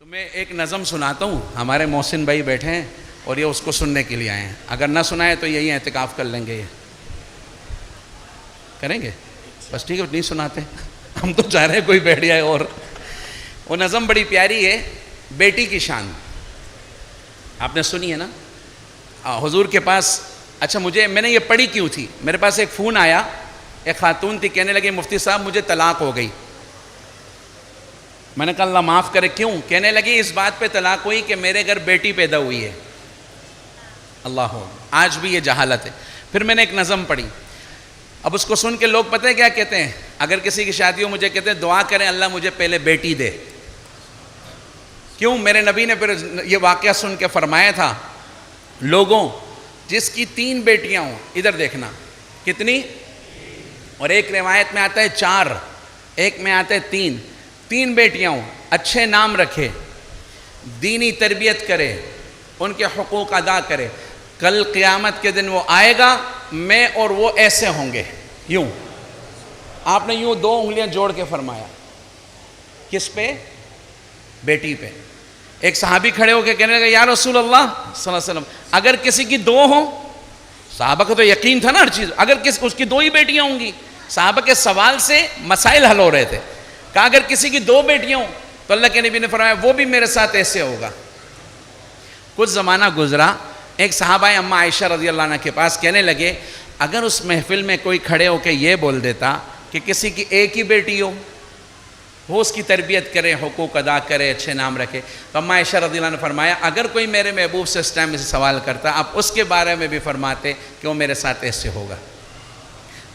میں ایک نظم سناتا ہوں. ہمارے محسن بھائی بیٹھے ہیں اور یہ اس کو سننے کے لیے آئے ہیں. اگر نہ سنائے تو یہی اعتکاف کر لیں گے. یہ کریں گے بس ٹھیک ہے. نہیں سناتے ہم تو چاہ رہے ہیں کوئی بیٹھ جائے. اور وہ نظم بڑی پیاری ہے, بیٹی کی شان. آپ نے سنی ہے نا حضور کے پاس. اچھا میں نے یہ پڑھی کیوں تھی, میرے پاس ایک فون آیا, ایک خاتون تھی, کہنے لگی مفتی صاحب مجھے طلاق ہو گئی. میں نے کہا اللہ معاف کرے. کیوں؟ کہنے لگی اس بات پہ طلاق ہوئی کہ میرے گھر بیٹی پیدا ہوئی ہے. اللہ ہو, آج بھی یہ جہالت ہے. پھر میں نے ایک نظم پڑھی. اب اس کو سن کے لوگ پتہ ہے کیا کہتے ہیں؟ اگر کسی کی شادی ہو مجھے کہتے ہیں دعا کریں اللہ مجھے پہلے بیٹی دے. کیوں؟ میرے نبی نے پھر یہ واقعہ سن کے فرمایا تھا, لوگوں جس کی 3 بیٹیاں ہوں, ادھر دیکھنا کتنی, اور ایک روایت میں آتا ہے 4, ایک میں آتا ہے 3 بیٹیاں ہوں, اچھے نام رکھے, دینی تربیت کرے, ان کے حقوق ادا کرے, کل قیامت کے دن وہ آئے گا میں اور وہ ایسے ہوں گے. یوں آپ نے یوں 2 انگلیاں جوڑ کے فرمایا. کس پہ؟ بیٹی پہ. ایک صحابی کھڑے ہو کے کہنے لگا یا رسول اللہ صلی اللہ علیہ وسلم اگر کسی کی 2 ہوں. صحابہ کو تو یقین تھا نا ہر چیز, اگر اس کی 2 ہی بیٹیاں ہوں گی. صحابہ کے سوال سے مسائل حل ہو رہے تھے. کہا اگر کسی کی 2 بیٹیاں ہوں تو اللہ کے نبی نے فرمایا وہ بھی میرے ساتھ ایسے ہوگا. کچھ زمانہ گزرا, ایک صحابہ اماں عائشہ رضی اللہ عنہ کے پاس, کہنے لگے اگر اس محفل میں کوئی کھڑے ہو کے یہ بول دیتا کہ کسی کی ایک ہی بیٹی ہو, وہ اس کی تربیت کرے, حقوق ادا کرے, اچھے نام رکھے. تو اماں عائشہ رضی اللہ عنہ نے فرمایا اگر کوئی میرے محبوب سے اس ٹائم میں سے سوال کرتا آپ اس کے بارے میں بھی فرماتے کہ وہ میرے ساتھ ایسے ہوگا.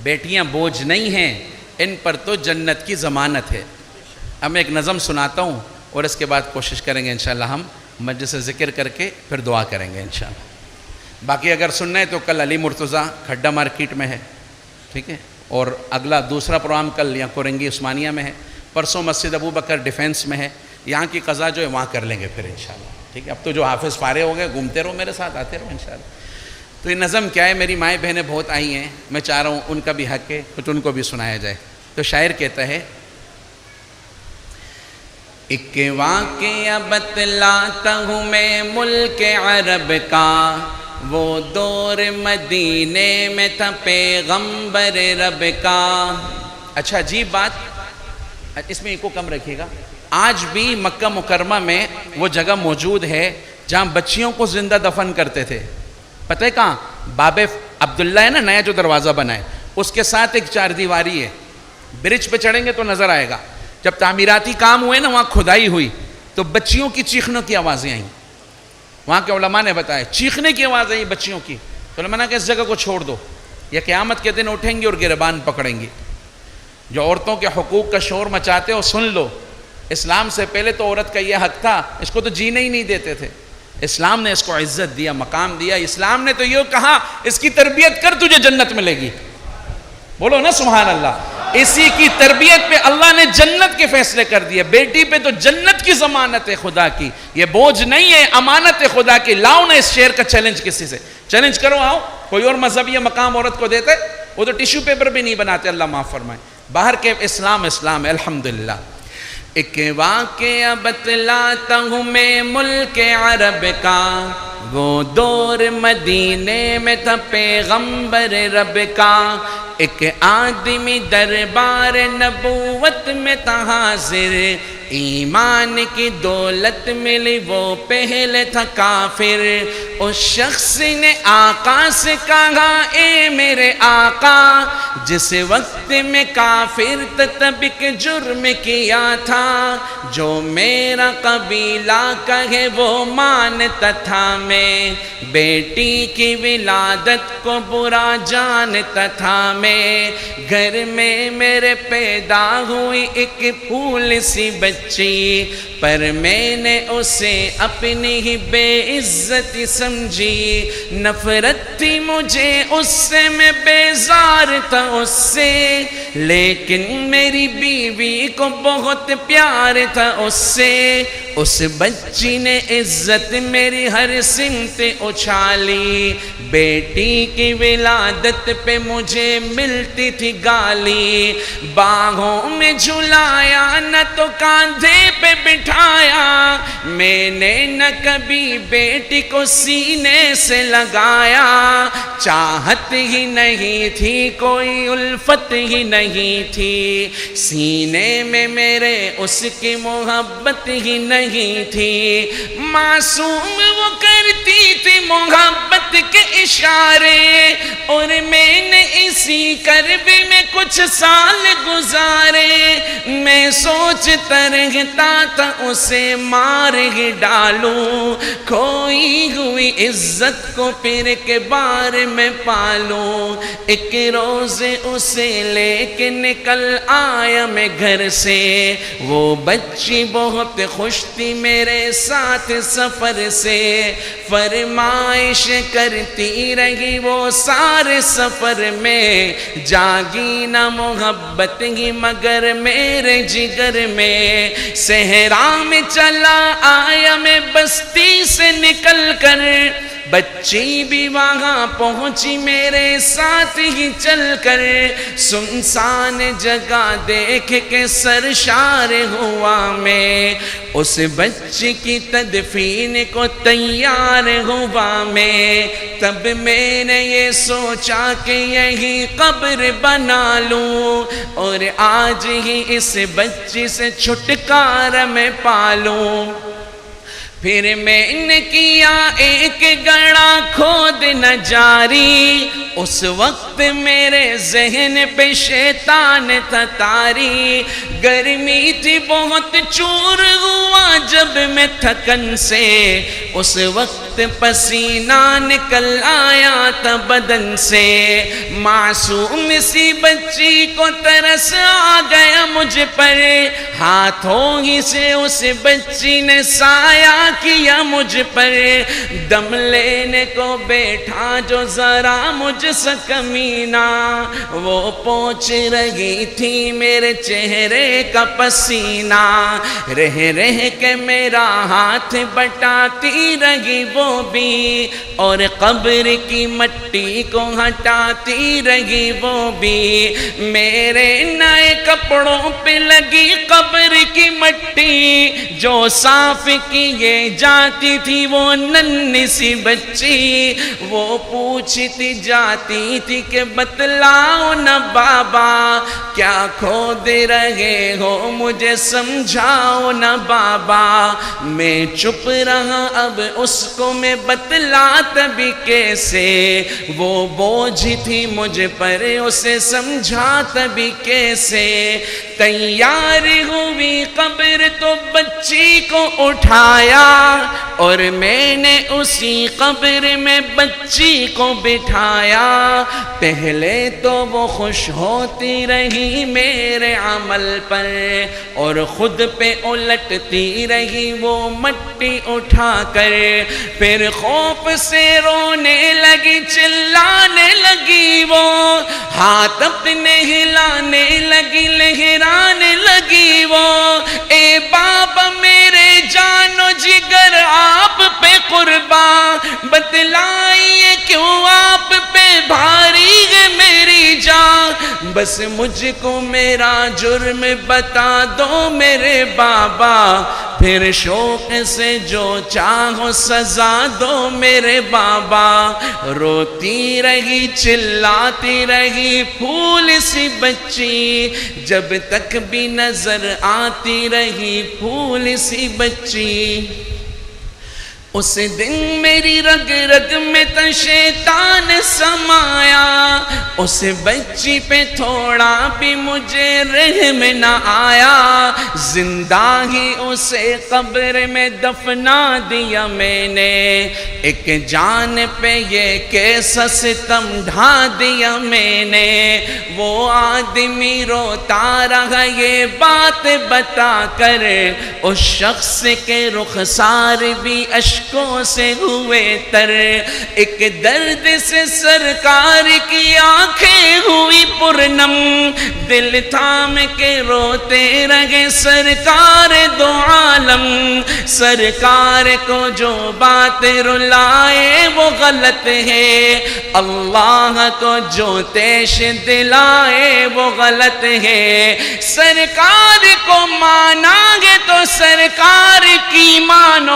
بیٹیاں بوجھ نہیں ہیں, ان پر تو جنت کی ضمانت ہے. اب میں ایک نظم سناتا ہوں اور اس کے بعد کوشش کریں گے انشاءاللہ ہم مجلس سے ذکر کر کے پھر دعا کریں گے انشاءاللہ. باقی اگر سننا ہے تو کل علی مرتضیٰ کھڈا مارکیٹ میں ہے, ٹھیک ہے, اور اگلا دوسرا پروگرام کل یہاں کورنگی عثمانیہ میں ہے, پرسوں مسجد ابو بکر ڈیفینس میں ہے. یہاں کی قضا جو ہے وہاں کر لیں گے پھر انشاءاللہ, ٹھیک ہے. اب تو جو حافظ فارغ ہو گئے گھومتے رہو میرے ساتھ, آتے رہو انشاءاللہ. تو یہ نظم کیا ہے, میری مائیں بہنیں بہت آئی ہیں, میں چاہ رہا ہوں ان کا بھی حق ہے کچھ ان کو بھی سنایا جائے. تو شاعر کہتا ہے ایک واقعہ بتلاتا ہوں میں ملک عرب کا, وہ دور مدینے میں تھا پیغمبر رب کا. اچھا عجیب بات, اس میں ایک کو کم رکھیے گا. آج بھی مکہ مکرمہ میں وہ جگہ موجود ہے جہاں بچیوں کو زندہ دفن کرتے تھے. پتہ ہے کہاں؟ باب عبداللہ ہے نا, نیا جو دروازہ بنا ہے, اس کے ساتھ ایک 4 دیواری ہے. برج پہ چڑھیں گے تو نظر آئے گا. جب تعمیراتی کام ہوئے نا, وہاں کھدائی ہوئی تو بچیوں کی چیخنوں کی آوازیں آئیں. وہاں کے علماء نے بتایا چیخنے کی آواز آئی بچیوں کی. تو علماء نے کہا اس جگہ کو چھوڑ دو, یہ قیامت کے دن اٹھیں گے اور گربان پکڑیں گے. جو عورتوں کے حقوق کا شور مچاتے ہو سن لو, اسلام سے پہلے تو عورت کا یہ حق تھا, اس کو تو جینے ہی نہیں دیتے تھے. اسلام نے اس کو عزت دیا, مقام دیا. اسلام نے تو یہ کہا اس کی تربیت کر تجھے جنت ملے گی. بولو نا سبحان اللہ. اسی کی تربیت پہ اللہ نے جنت کے فیصلے کر دیے. بیٹی پہ تو جنت کی ضمانت ہے خدا کی, یہ بوجھ نہیں ہے, امانت ہے خدا کی. لاؤ نا اس شعر کا چیلنج کسی سے, چیلنج کرو. آؤ, کوئی اور مذہب یہ مقام عورت کو دیتا ہے؟ وہ تو ٹیشو پیپر بھی نہیں بناتے, اللہ معاف فرمائے. باہر کے اسلام ہے الحمدللہ. ایک واقعہ بتلاتا ہوں میں ملک عرب کا, وہ دور مدینے میں تھا پیغمبر رب کا. ایک آدمی دربار نبوت میں تھا حاضر, ایمان کی دولت ملی وہ پہلے تھا کافر. اس شخص نے آقا سے کہا اے میرے آقا, جس وقت میں کافر تب ایک جرم کیا تھا, جو میرا قبیلہ کہے وہ مانتا تھا. میں بیٹی کی ولادت کو برا جانتا تھا. میں گھر میں میرے پیدا ہوئی ایک پھول سی بچی, پر میں نے اسے اپنی ہی بے عزتی سمجھی. نفرت تھی مجھے اس سے, میں بیزار تھا اس سے, لیکن میری بیوی کو بہت پیار تھا اس سے. اس بچی نے عزت میری ہر سمت اچھالی, بیٹی کی ولادت پہ مجھے ملتی تھی گالی. باہوں میں جھلایا نہ تو کاندھے پہ بٹھایا, میں نے نہ کبھی بیٹی کو سینے سے لگایا، چاہت ہی نہیں تھی، کوئی الفت ہی نہیں تھی، سینے میں میرے اس کی محبت ہی نہیں تھی، معصوم وہ کرتی تھی محبت کے اشارے، اور میں نے اسی کربے میں کچھ سال گزارے، میں سوچتا رہتا تھا اسے مار ہی ڈالوں، کھوئی ہوئی عزت کو پھر کے بار میں پالوں، ایک روز اسے لے کے نکل آیا میں گھر سے، وہ بچی بہت خوش تھی میرے ساتھ سفر سے، فرمائش کرتی رہی وہ سارے سفر میں، جاگی نہ محبت ہی مگر میرے جگر میں، صحرا میں چلا آیا میں بستی سے نکل کر، بچی بھی وہاں پہنچی میرے ساتھ ہی چل کر، سنسان جگہ دیکھ کے سرشار ہوا میں، اس بچی کی تدفین کو تیار ہوا میں، تب میں نے یہ سوچا کہ یہی قبر بنا لوں، اور آج ہی اس بچی سے چھٹکارا میں پالوں، پھر میں نے کیا ایک گڑھا کھود نہ جاری، اس وقت میرے ذہن پہ شیطان تھا طاری، گرمی تھی بہت چور ہوا جب میں تھکن سے، اس وقت پسینہ نکل آیا تھا بدن سے، معصوم سی بچی کو ترس آ گیا مجھ پر، ہاتھوں ہی سے اس بچی نے سایہ کیا مجھ پر، دم لینے کو بیٹھا جو ذرا مجھ سے کمینہ، وہ پوچھ رہی تھی میرے چہرے کا پسینہ، رہ رہ کے میرا ہاتھ بٹاتی رہی وہ بھی، اور قبر کی مٹی کو ہٹاتی رہی وہ بھی، میرے نئے کپڑوں پہ لگی قبر کی مٹی، جو صاف کیے جاتی تھی وہ ننھی سی بچی، وہ پوچھتی جاتی تھی کہ بتلاؤ نہ بابا کیا کھود رہے ہو، مجھے سمجھاؤ نہ بابا، میں چپ رہا اب اس کو میں بتلاتا بھی کیسے، وہ بوجھ تھی مجھ پر اسے سمجھاتا بھی کیسے، تیار ہوئی قبر تو بچی کو اٹھایا، اور میں نے اسی قبر میں بچی کو بٹھایا، پہلے تو وہ خوش ہوتی رہی میرے عمل پر، اور خود پہ الٹتی رہی وہ مٹی اٹھا کر، پھر خوف سے رونے لگی چلانے لگی وہ، ہاتھ اپنے ہلانے لگی لہرانے لگی وہ، اے بابا میرے جانو جگر آپ پہ قربان، بتلائیے کیوں آپ پہ بھاری ہے میری جان، بس مجھ کو میرا جرم بتا دو میرے بابا، پھر شوق سے جو چاہو سزا دو میرے بابا، روتی رہی چلاتی رہی پھول سی بچی، جب تک بھی نظر آتی رہی پھول سی بچی، اس دن میری رگ رگ میں تا شیطان سمایا، اس بچی پہ تھوڑا بھی مجھے رحم نہ آیا، زندہ ہی اسے قبر میں دفنا دیا میں نے، ایک جان پہ یہ کیسا ستم ڈھا دیا میں نے، وہ آدمی روتا رہا یہ بات بتا کر، اس شخص کے رخسار بھی اشکوں سے ہوئے تر، ایک درد سے سرکار کی آنکھیں ہوئی پرنم، دل تھام کے روتے رہے سرکار دو عالم، سرکار کو جو بات رلائے وہ غلط ہے، اللہ کو جو تیش دلائے وہ غلط ہے، سرکار کو مانا گے تو سرکار کی مانو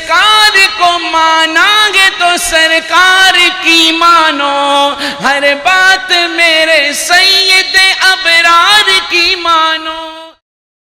سرکار کو مانا گے تو سرکار کی مانو، ہر بات